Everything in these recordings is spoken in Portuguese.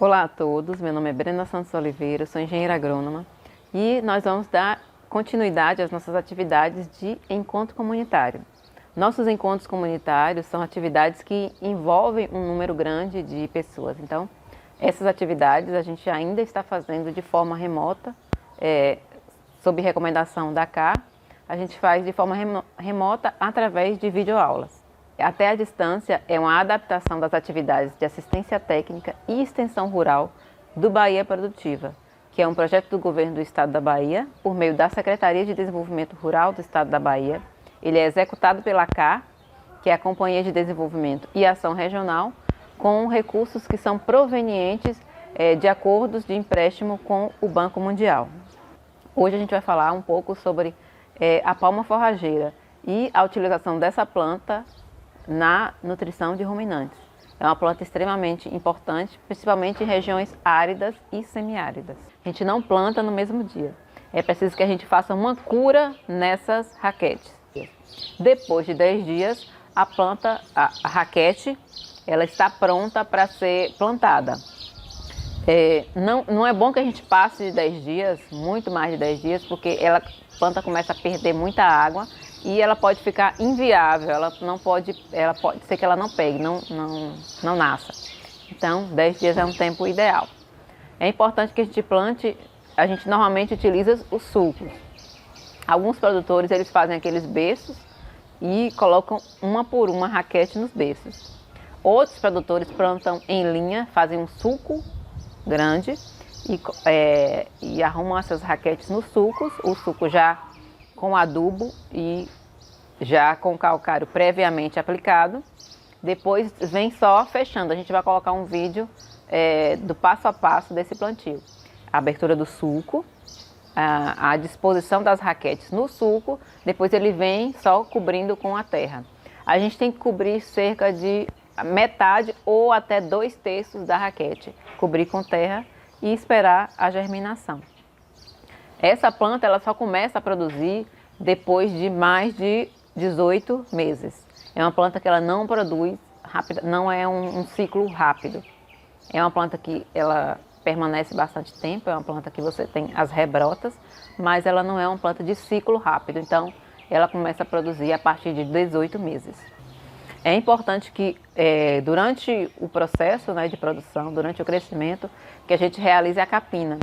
Olá a todos, meu nome é Brenda Santos Oliveira, sou engenheira agrônoma e nós vamos dar continuidade às nossas atividades de encontro comunitário. Nossos encontros comunitários são atividades que envolvem um número grande de pessoas, então essas atividades a gente ainda está fazendo de forma remota, sob recomendação da CA, a gente faz de forma remota através de videoaulas. Até a distância é uma adaptação das atividades de assistência técnica e extensão rural do Bahia Produtiva, que é um projeto do governo do estado da Bahia, por meio da Secretaria de Desenvolvimento Rural do estado da Bahia. Ele é executado pela CA, que é a Companhia de Desenvolvimento e Ação Regional, com recursos que são provenientes de acordos de empréstimo com o Banco Mundial. Hoje a gente vai falar um pouco sobre a palma forrageira e a utilização dessa planta na nutrição de ruminantes. É uma planta extremamente importante, principalmente em regiões áridas e semiáridas. A gente não planta no mesmo dia. É preciso que a gente faça uma cura nessas raquetes. Depois de 10 dias, a planta, a raquete, ela está pronta para ser plantada. Não é bom que a gente passe de 10 dias, muito mais de 10 dias, porque a planta começa a perder muita água e ela pode ficar inviável, ela pode ser que ela não pegue, não nasça. Então, 10 dias é um tempo ideal. É importante que a gente plante, a gente normalmente utiliza os sulcos. Alguns produtores, eles fazem aqueles berços e colocam uma por uma raquete nos berços. Outros produtores plantam em linha, fazem um sulco grande e arrumam essas raquetes nos sulcos, o sulco já com adubo e já com calcário previamente aplicado. Depois vem só fechando. A gente vai colocar um vídeo do passo a passo desse plantio. A abertura do sulco, a disposição das raquetes no sulco, depois ele vem só cobrindo com a terra. A gente tem que cobrir cerca de metade ou até 2/3 da raquete, cobrir com terra e esperar a germinação. Essa planta ela só começa a produzir depois de mais de 18 meses. É uma planta que ela não produz rápido, não é um ciclo rápido. É uma planta que ela permanece bastante tempo, é uma planta que você tem as rebrotas, mas ela não é uma planta de ciclo rápido, então ela começa a produzir a partir de 18 meses. É importante que durante o processo de produção, durante o crescimento, que a gente realize a capina.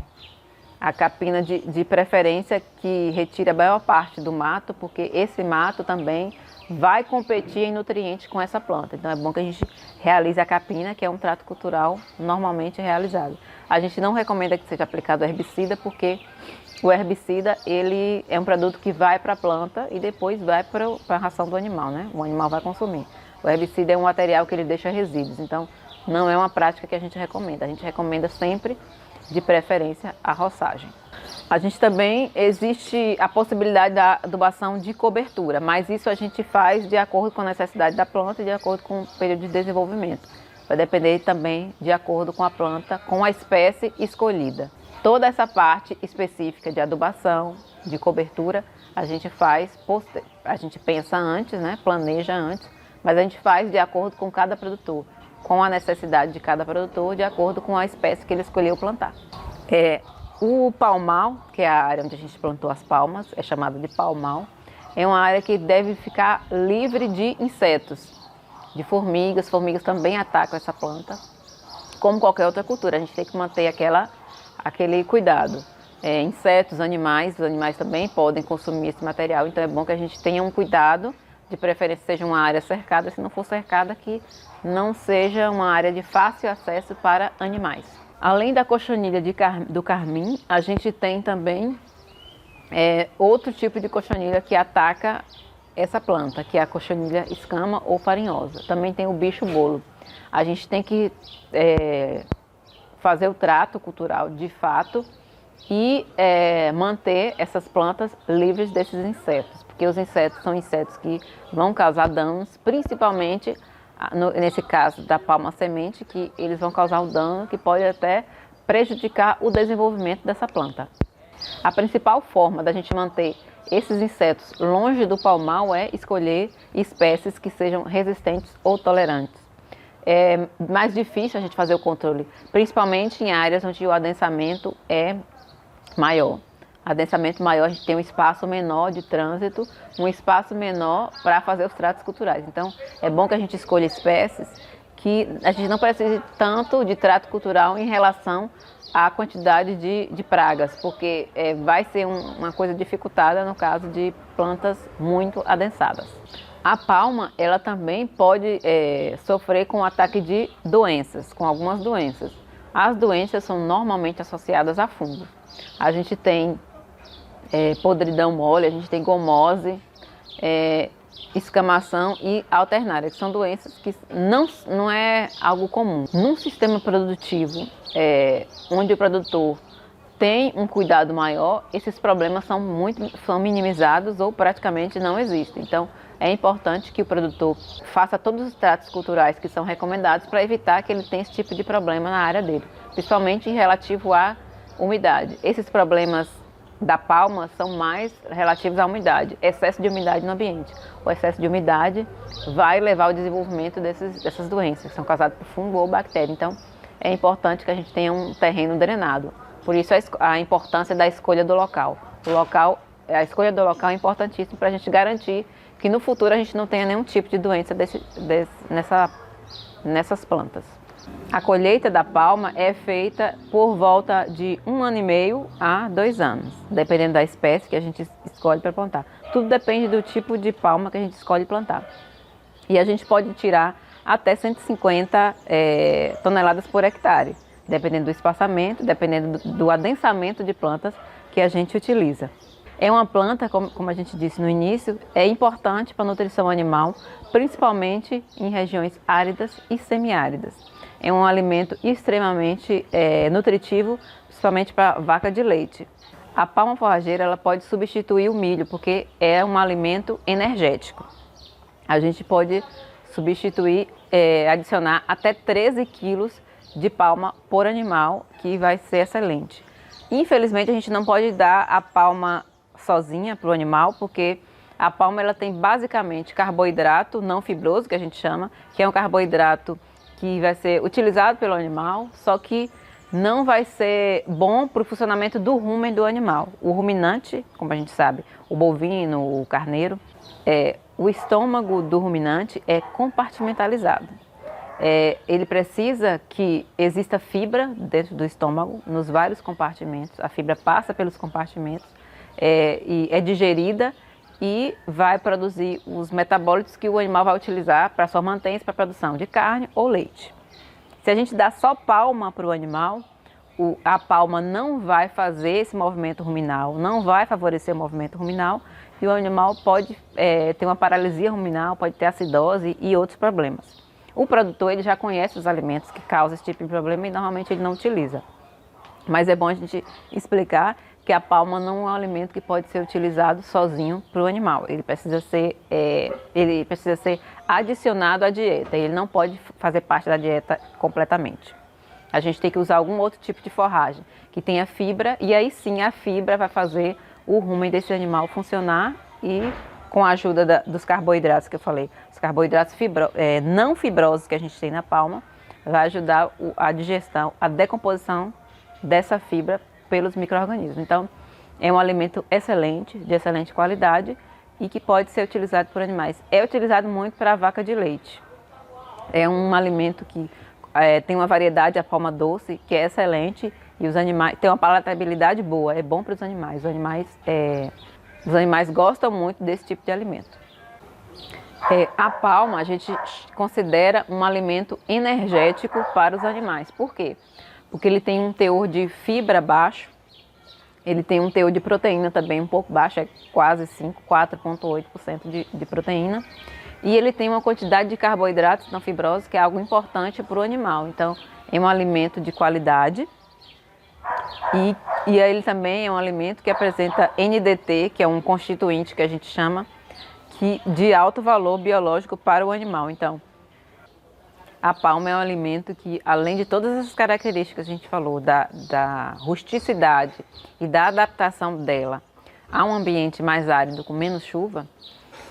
A capina de preferência que retira a maior parte do mato, porque esse mato também vai competir em nutrientes com essa planta. Então é bom que a gente realize a capina, que é um trato cultural normalmente realizado. A gente não recomenda que seja aplicado herbicida, porque o herbicida ele é um produto que vai para a planta e depois vai para a ração do animal, né? O animal vai consumir. O herbicida é um material que ele deixa resíduos, então não é uma prática que a gente recomenda. A gente recomenda sempre, de preferência, a roçagem. A gente também existe a possibilidade da adubação de cobertura, mas isso a gente faz de acordo com a necessidade da planta e de acordo com o período de desenvolvimento. Vai depender também de acordo com a planta, com a espécie escolhida. Toda essa parte específica de adubação, de cobertura, a gente faz, a gente pensa antes, né? Planeja antes, mas a gente faz de acordo com cada produtor, com a necessidade de cada produtor, de acordo com a espécie que ele escolheu plantar. O palmal, que é a área onde a gente plantou as palmas, é chamada de palmal, é uma área que deve ficar livre de insetos, de formigas. Formigas também atacam essa planta, como qualquer outra cultura. A gente tem que manter aquele cuidado. Insetos, os animais também podem consumir esse material, então é bom que a gente tenha um cuidado, de preferência seja uma área cercada, se não for cercada, que não seja uma área de fácil acesso para animais. Além da cochonilha do carmim, a gente tem também outro tipo de cochonilha que ataca essa planta, que é a cochonilha escama ou farinhosa. Também tem o bicho bolo. A gente tem que fazer o trato cultural de fato e manter essas plantas livres desses insetos, porque os insetos são insetos que vão causar danos, principalmente nesse caso da palma semente, que eles vão causar um dano que pode até prejudicar o desenvolvimento dessa planta. A principal forma da gente manter esses insetos longe do palmal é escolher espécies que sejam resistentes ou tolerantes. é mais difícil a gente fazer o controle, principalmente em áreas onde o adensamento é maior. Adensamento maior, a gente tem um espaço menor de trânsito, um espaço menor para fazer os tratos culturais. Então, é bom que a gente escolha espécies que a gente não precise tanto de trato cultural em relação à quantidade de pragas, porque vai ser uma coisa dificultada no caso de plantas muito adensadas. A palma, ela também pode sofrer com o ataque de doenças, com algumas doenças. As doenças são normalmente associadas a fungo. A gente tem podridão mole, a gente tem gomose, escamação e alternária, que são doenças que não é algo comum. Num sistema produtivo, onde o produtor tem um cuidado maior, esses problemas são minimizados ou praticamente não existem. Então, é importante que o produtor faça todos os tratos culturais que são recomendados para evitar que ele tenha esse tipo de problema na área dele, principalmente em relativo à umidade. Esses problemas da palma são mais relativos à umidade, excesso de umidade no ambiente. O excesso de umidade vai levar ao desenvolvimento dessas doenças, que são causadas por fungo ou bactéria. Então, é importante que a gente tenha um terreno drenado. Por isso, a importância da escolha do local. A escolha do local é importantíssima para a gente garantir que no futuro a gente não tenha nenhum tipo de doença nessas plantas. A colheita da palma é feita por volta de 1 ano e meio a 2 anos, dependendo da espécie que a gente escolhe para plantar. Tudo depende do tipo de palma que a gente escolhe plantar. E a gente pode tirar até 150 toneladas por hectare, dependendo do espaçamento, dependendo do adensamento de plantas que a gente utiliza. É uma planta, como a gente disse no início, é importante para a nutrição animal, principalmente em regiões áridas e semiáridas. É um alimento extremamente nutritivo, principalmente para a vaca de leite. A palma forrageira ela pode substituir o milho, porque é um alimento energético. A gente pode substituir, adicionar até 13 quilos de palma por animal, que vai ser excelente. Infelizmente, a gente não pode dar a palma sozinha para o animal, porque a palma ela tem basicamente carboidrato não fibroso, que a gente chama, que é um carboidrato que vai ser utilizado pelo animal, só que não vai ser bom para o funcionamento do rumen do animal. O ruminante, como a gente sabe, o bovino, o carneiro, o estômago do ruminante é compartimentalizado. Ele precisa que exista fibra dentro do estômago, nos vários compartimentos. A fibra passa pelos compartimentos e é digerida e vai produzir os metabólitos que o animal vai utilizar para sua mantença, para a produção de carne ou leite. Se a gente dá só palma para o animal, a palma não vai fazer esse movimento ruminal, não vai favorecer o movimento ruminal e o animal pode ter uma paralisia ruminal, pode ter acidose e outros problemas. O produtor ele já conhece os alimentos que causam esse tipo de problema e normalmente ele não utiliza. Mas é bom a gente explicar que a palma não é um alimento que pode ser utilizado sozinho para o animal. Ele precisa ser adicionado à dieta. Ele não pode fazer parte da dieta completamente. A gente tem que usar algum outro tipo de forragem que tenha fibra e aí sim a fibra vai fazer o rumen desse animal funcionar e com a ajuda dos carboidratos que eu falei, os carboidratos não fibrosos que a gente tem na palma, vai ajudar a digestão, a decomposição dessa fibra pelos micro-organismos. Então, é um alimento excelente, de excelente qualidade e que pode ser utilizado por animais. É utilizado muito para a vaca de leite. É um alimento que tem uma variedade, a palma doce, que é excelente e os animais tem uma palatabilidade boa, é bom para os animais. Os animais gostam muito desse tipo de alimento. A palma a gente considera um alimento energético para os animais. Por quê? Porque ele tem um teor de fibra baixo, ele tem um teor de proteína também um pouco baixo, é quase 4,8% de proteína. E ele tem uma quantidade de carboidratos não fibrosos, que é algo importante para o animal. Então, é um alimento de qualidade e ele também é um alimento que apresenta NDT, que é um constituinte que a gente chama, de alto valor biológico para o animal. Então, a palma é um alimento que, além de todas essas características que a gente falou, da rusticidade e da adaptação dela a um ambiente mais árido, com menos chuva,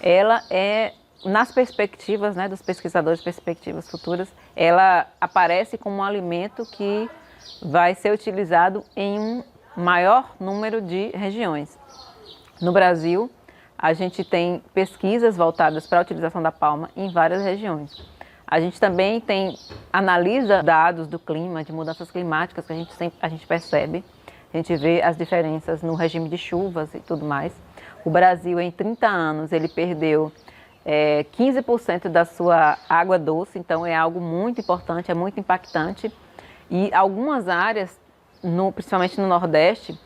ela é nas perspectivas, né, dos pesquisadores, perspectivas futuras, ela aparece como um alimento que vai ser utilizado em um maior número de regiões. No Brasil, a gente tem pesquisas voltadas para a utilização da palma em várias regiões. A gente também analisa dados do clima, de mudanças climáticas que a gente percebe. A gente vê as diferenças no regime de chuvas e tudo mais. O Brasil, em 30 anos, ele perdeu 15% da sua água doce, então é algo muito importante, é muito impactante. E algumas áreas, principalmente no Nordeste,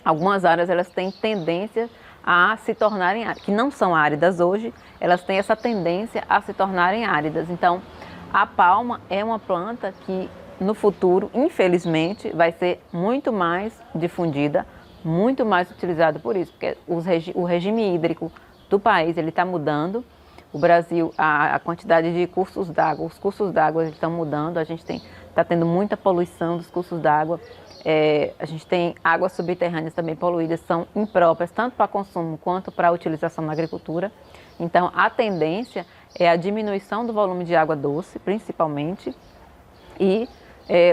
algumas áreas elas têm tendência a se tornarem áridas, que não são áridas hoje, elas têm essa tendência a se tornarem áridas. Então, a palma é uma planta que no futuro, infelizmente, vai ser muito mais difundida, muito mais utilizada por isso, porque o regime hídrico do país ele está mudando. O Brasil, a quantidade de cursos d'água, os cursos d'água estão mudando, a gente está tendo muita poluição dos cursos d'água. A gente tem águas subterrâneas também poluídas, são impróprias tanto para consumo quanto para utilização na agricultura. Então, a tendência é a diminuição do volume de água doce, principalmente, e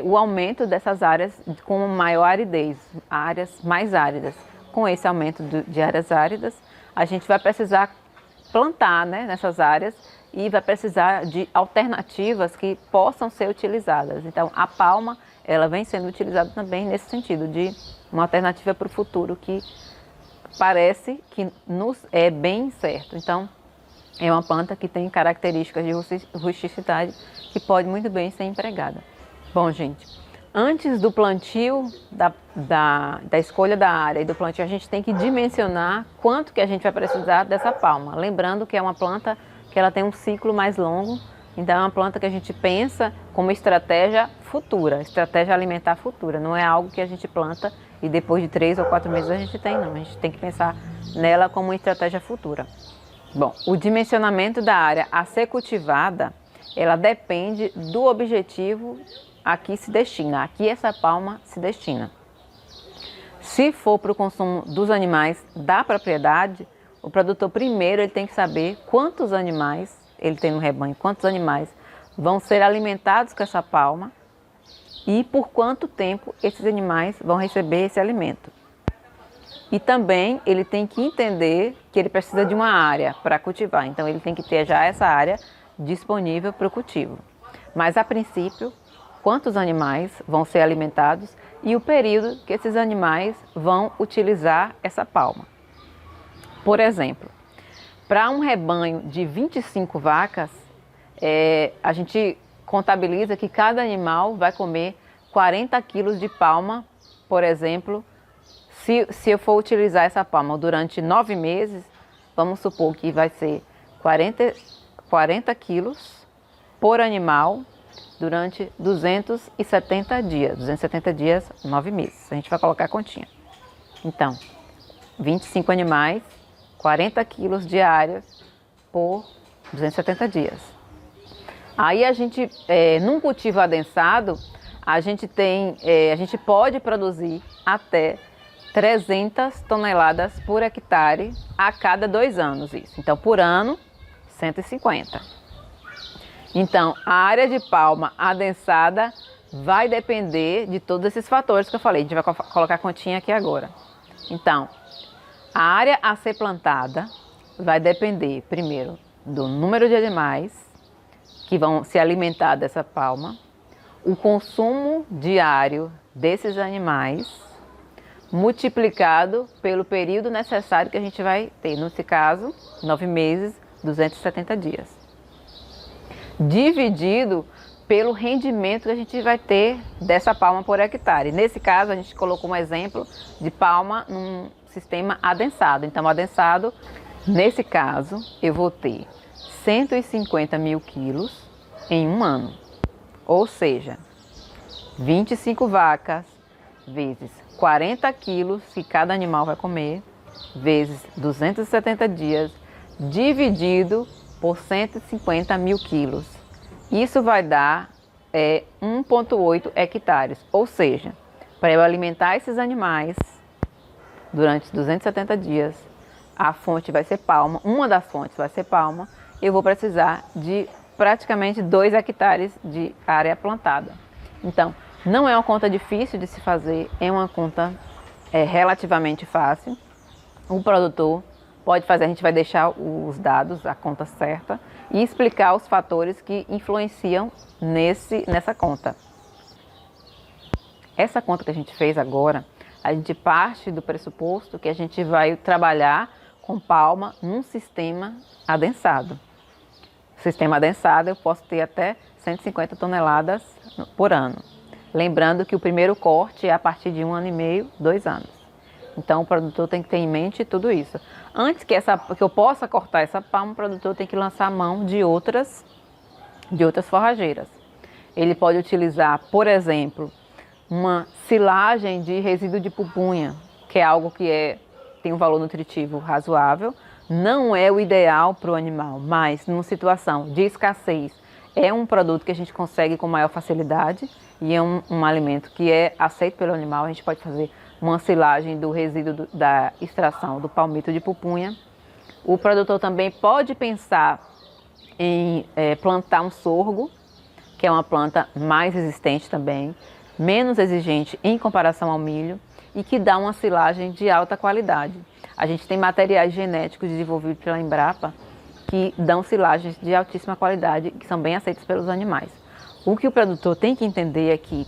o aumento dessas áreas com maior aridez, áreas mais áridas. Com esse aumento de áreas áridas, a gente vai precisar plantar, né, nessas áreas e vai precisar de alternativas que possam ser utilizadas. Então, a palma ela vem sendo utilizada também nesse sentido, de uma alternativa para o futuro que parece que nos é bem certo. Então, é uma planta que tem características de rusticidade que pode muito bem ser empregada. Bom, gente, antes do plantio, da escolha da área e do plantio, a gente tem que dimensionar quanto que a gente vai precisar dessa palma. Lembrando que é uma planta que ela tem um ciclo mais longo, então é uma planta que a gente pensa como estratégia futura, estratégia alimentar futura. Não é algo que a gente planta e depois de 3 ou 4 meses a gente tem, não. A gente tem que pensar nela como uma estratégia futura. Bom, o dimensionamento da área a ser cultivada, ela depende do objetivo a que se destina, a que essa palma se destina. Se for para o consumo dos animais da propriedade, o produtor primeiro ele tem que saber quantos animais ele tem no rebanho, quantos animais vão ser alimentados com essa palma e por quanto tempo esses animais vão receber esse alimento. E também ele tem que entender que ele precisa de uma área para cultivar, então ele tem que ter já essa área disponível para o cultivo. Mas a princípio, quantos animais vão ser alimentados e o período que esses animais vão utilizar essa palma. Por exemplo, para um rebanho de 25 vacas, a gente contabiliza que cada animal vai comer 40 quilos de palma, por exemplo. Se eu for utilizar essa palma durante 9 meses, vamos supor que vai ser 40 quilos por animal durante 270 dias. 270 dias, 9 meses. A gente vai colocar a continha. Então, 25 animais, 40 quilos diários por 270 dias. Aí a gente, num cultivo adensado, a gente pode produzir até 300 toneladas por hectare a cada 2 anos. Isso. Então, por ano, 150. Então, a área de palma adensada vai depender de todos esses fatores que eu falei. A gente vai colocar a continha aqui agora. Então, a área a ser plantada vai depender, primeiro, do número de animais que vão se alimentar dessa palma, o consumo diário desses animais, multiplicado pelo período necessário que a gente vai ter. Nesse caso, 9 meses, 270 dias. Dividido pelo rendimento que a gente vai ter dessa palma por hectare. Nesse caso, a gente colocou um exemplo de palma num sistema adensado. Então, adensado, nesse caso, eu vou ter 150 mil quilos em um ano. Ou seja, 25 vacas vezes 40 quilos que cada animal vai comer, vezes 270 dias, dividido por 150 mil quilos. Isso vai dar 1,8 hectares. Ou seja, para eu alimentar esses animais durante 270 dias, a fonte vai ser palma, uma das fontes vai ser palma, eu vou precisar de praticamente 2 hectares de área plantada. Então, não é uma conta difícil de se fazer, é uma conta relativamente fácil. O produtor pode fazer, a gente vai deixar os dados, a conta certa, e explicar os fatores que influenciam nessa conta. Essa conta que a gente fez agora, a gente parte do pressuposto que a gente vai trabalhar com palma num sistema adensado. Sistema adensado eu posso ter até 150 toneladas por ano. Lembrando que o primeiro corte é a partir de 1 ano e meio, 2 anos. Então o produtor tem que ter em mente tudo isso. Antes que eu possa cortar essa palma, o produtor tem que lançar a mão de outras forrageiras. Ele pode utilizar, por exemplo, uma silagem de resíduo de pupunha, que é algo que tem um valor nutritivo razoável. Não é o ideal para o animal, mas numa situação de escassez, é um produto que a gente consegue com maior facilidade e é um alimento que é aceito pelo animal. A gente pode fazer uma silagem do resíduo da extração do palmito de pupunha. O produtor também pode pensar em plantar um sorgo, que é uma planta mais resistente também, menos exigente em comparação ao milho e que dá uma silagem de alta qualidade. A gente tem materiais genéticos desenvolvidos pela Embrapa que dão silagens de altíssima qualidade, que são bem aceitos pelos animais. O que o produtor tem que entender é que,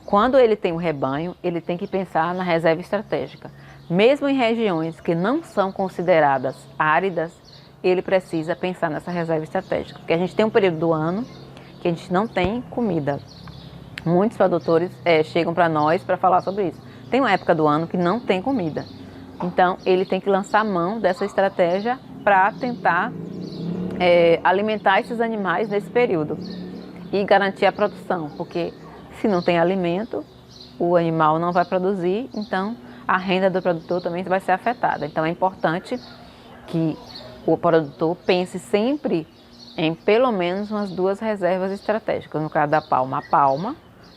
quando ele tem um rebanho, ele tem que pensar na reserva estratégica. Mesmo em regiões que não são consideradas áridas, ele precisa pensar nessa reserva estratégica. Porque a gente tem um período do ano que a gente não tem comida. Muitos produtores chegam para nós para falar sobre isso. Tem uma época do ano que não tem comida. Então, ele tem que lançar mão dessa estratégia para tentar alimentar esses animais nesse período e garantir a produção, porque se não tem alimento, o animal não vai produzir, então a renda do produtor também vai ser afetada. Então é importante que o produtor pense sempre em pelo menos umas 2 reservas estratégicas, no caso da palma, a palma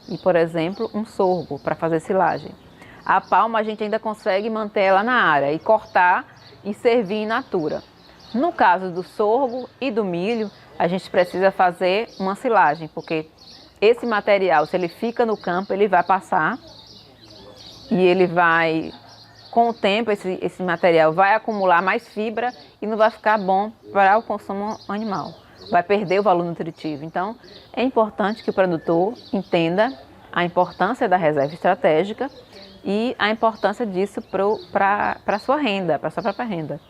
e, por exemplo, um sorgo para fazer silagem. A palma a gente ainda consegue manter ela na área e cortar e servir in natura. No caso do sorgo e do milho, a gente precisa fazer uma silagem, porque esse material, se ele fica no campo, ele vai passar e ele vai, com o tempo, esse material vai acumular mais fibra e não vai ficar bom para o consumo animal. Vai perder o valor nutritivo. Então, é importante que o produtor entenda a importância da reserva estratégica e a importância disso para a sua renda, para a sua própria renda.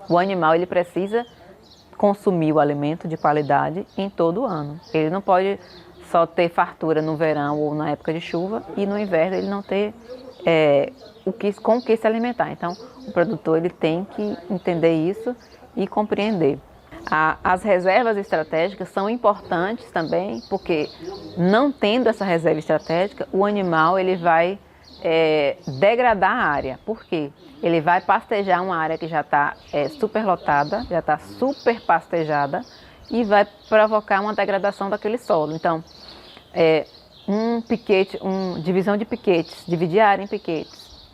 O animal ele precisa consumir o alimento de qualidade em todo o ano. Ele não pode só ter fartura no verão ou na época de chuva e no inverno ele não ter com o que se alimentar. Então, o produtor ele tem que entender isso e compreender. As reservas estratégicas são importantes também, porque não tendo essa reserva estratégica, o animal ele vai degradar a área. Por quê? Ele vai pastejar uma área que já está superlotada, já está super pastejada e vai provocar uma degradação daquele solo. Então, divisão de piquetes, dividir a área em piquetes,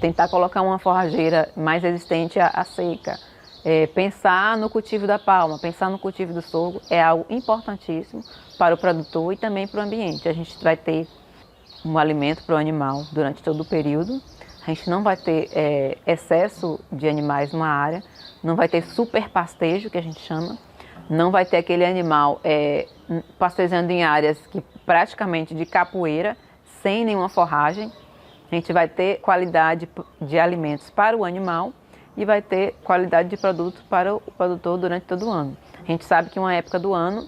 tentar colocar uma forrageira mais resistente à seca, pensar no cultivo da palma, pensar no cultivo do sorgo é algo importantíssimo para o produtor e também para o ambiente. A gente vai ter um alimento para o animal durante todo o período, a gente não vai ter excesso de animais numa área, não vai ter super pastejo, que a gente chama, não vai ter aquele animal pastejando em áreas que praticamente de capoeira, sem nenhuma forragem. A gente vai ter qualidade de alimentos para o animal e vai ter qualidade de produto para o produtor durante todo o ano. A gente sabe que uma época do ano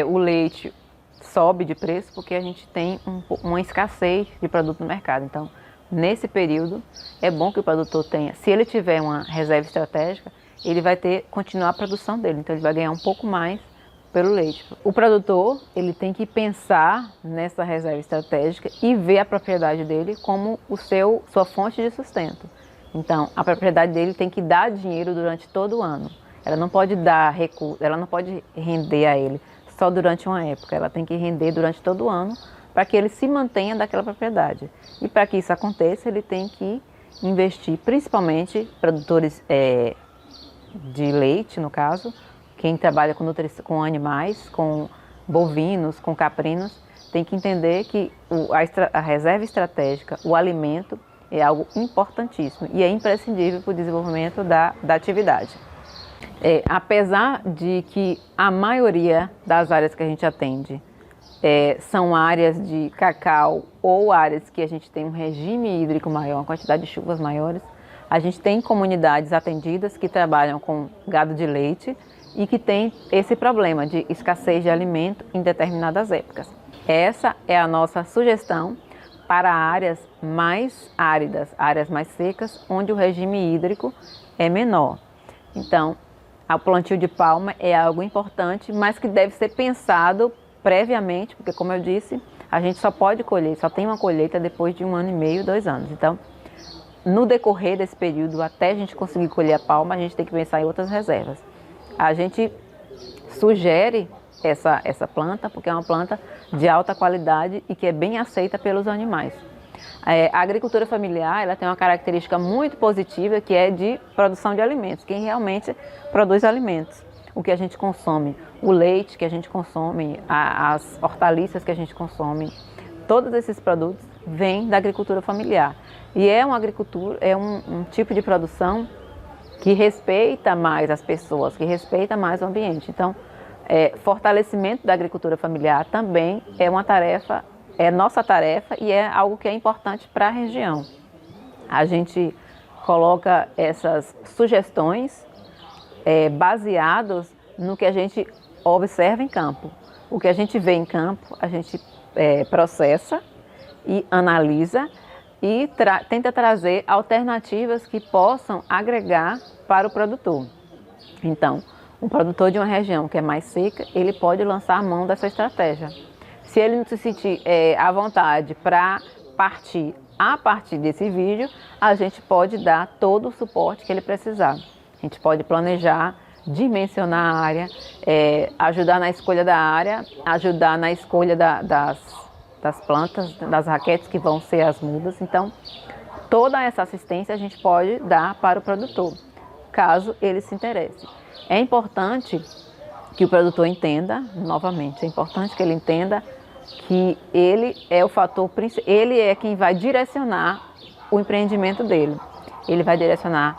o leite sobe de preço porque a gente tem uma escassez de produto no mercado. Então, nesse período, é bom que o produtor tenha, se ele tiver uma reserva estratégica, ele vai continuar a produção dele, então ele vai ganhar um pouco mais pelo leite. O produtor, ele tem que pensar nessa reserva estratégica e ver a propriedade dele como sua fonte de sustento. Então, a propriedade dele tem que dar dinheiro durante todo o ano. Ela não pode dar recurso, ela não pode render a ele só durante uma época, ela tem que render durante todo o ano para que ele se mantenha daquela propriedade. E para que isso aconteça, ele tem que investir, principalmente produtores de leite, no caso, quem trabalha com animais, com bovinos, com caprinos, tem que entender que a reserva estratégica, o alimento, é algo importantíssimo e é imprescindível para o desenvolvimento da atividade. Apesar de que a maioria das áreas que a gente atende são áreas de cacau ou áreas que a gente tem um regime hídrico maior, uma quantidade de chuvas maiores, a gente tem comunidades atendidas que trabalham com gado de leite e que tem esse problema de escassez de alimento em determinadas épocas. Essa é a nossa sugestão para áreas mais áridas, áreas mais secas, onde o regime hídrico é menor. Então, o plantio de palma é algo importante, mas que deve ser pensado previamente, porque, como eu disse, a gente só pode colher, só tem uma colheita depois de 1 ano e meio, 2 anos. Então, no decorrer desse período, até a gente conseguir colher a palma, a gente tem que pensar em outras reservas. A gente sugere essa planta, porque é uma planta de alta qualidade e que é bem aceita pelos animais. A agricultura familiar, ela tem uma característica muito positiva, que é de produção de alimentos, quem realmente produz alimentos. O que a gente consome, o leite que a gente consome, as hortaliças que a gente consome, todos esses produtos vêm da agricultura familiar. E é uma agricultura, é um tipo de produção que respeita mais as pessoas, que respeita mais o ambiente. Então, fortalecimento da agricultura familiar também é uma tarefa, é nossa tarefa e é algo que é importante para a região. A gente coloca essas sugestões baseados no que a gente observa em campo. O que a gente vê em campo, a gente processa e analisa e tenta trazer alternativas que possam agregar para o produtor. Então, um produtor de uma região que é mais seca, ele pode lançar a mão dessa estratégia. Se ele não se sentir à vontade para partir a partir desse vídeo, a gente pode dar todo o suporte que ele precisar. A gente pode planejar, dimensionar a área, ajudar na escolha da área, ajudar na escolha das plantas, das raquetes que vão ser as mudas. Então, toda essa assistência a gente pode dar para o produtor, caso ele se interesse. É importante que o produtor entenda, novamente, é importante que ele entenda que ele é o fator principal, ele é quem vai direcionar o empreendimento dele. Ele vai direcionar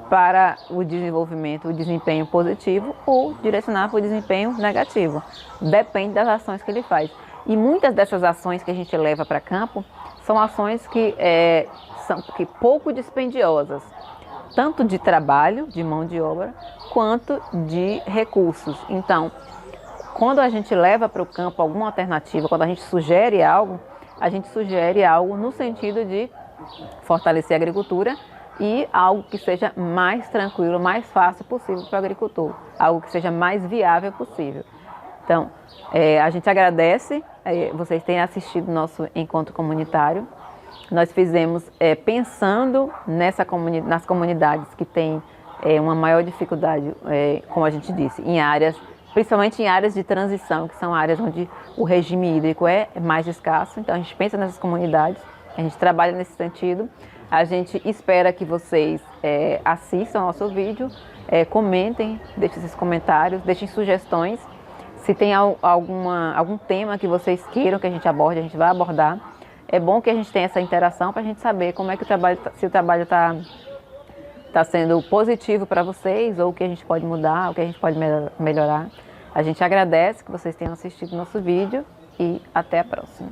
para o desenvolvimento, o desempenho positivo ou direcionar para o desempenho negativo. Depende das ações que ele faz. E muitas dessas ações que a gente leva para campo são ações que são pouco dispendiosas, tanto de trabalho, de mão de obra, quanto de recursos. Então, quando a gente leva para o campo alguma alternativa, quando a gente sugere algo no sentido de fortalecer a agricultura e algo que seja mais tranquilo, mais fácil possível para o agricultor, algo que seja mais viável possível. Então, a gente agradece vocês terem assistido o nosso encontro comunitário. Nós fizemos pensando nas comunidades que têm uma maior dificuldade, como a gente disse, em áreas, principalmente em áreas de transição, que são áreas onde o regime hídrico é mais escasso. Então, a gente pensa nessas comunidades, a gente trabalha nesse sentido. A gente espera que vocês assistam ao nosso vídeo, comentem, deixem esses comentários, deixem sugestões. Se tem algum tema que vocês queiram que a gente aborde, a gente vai abordar. É bom que a gente tenha essa interação para a gente saber como é que se o trabalho está sendo positivo para vocês, ou o que a gente pode mudar, o que a gente pode melhorar. A gente agradece que vocês tenham assistido o nosso vídeo e até a próxima.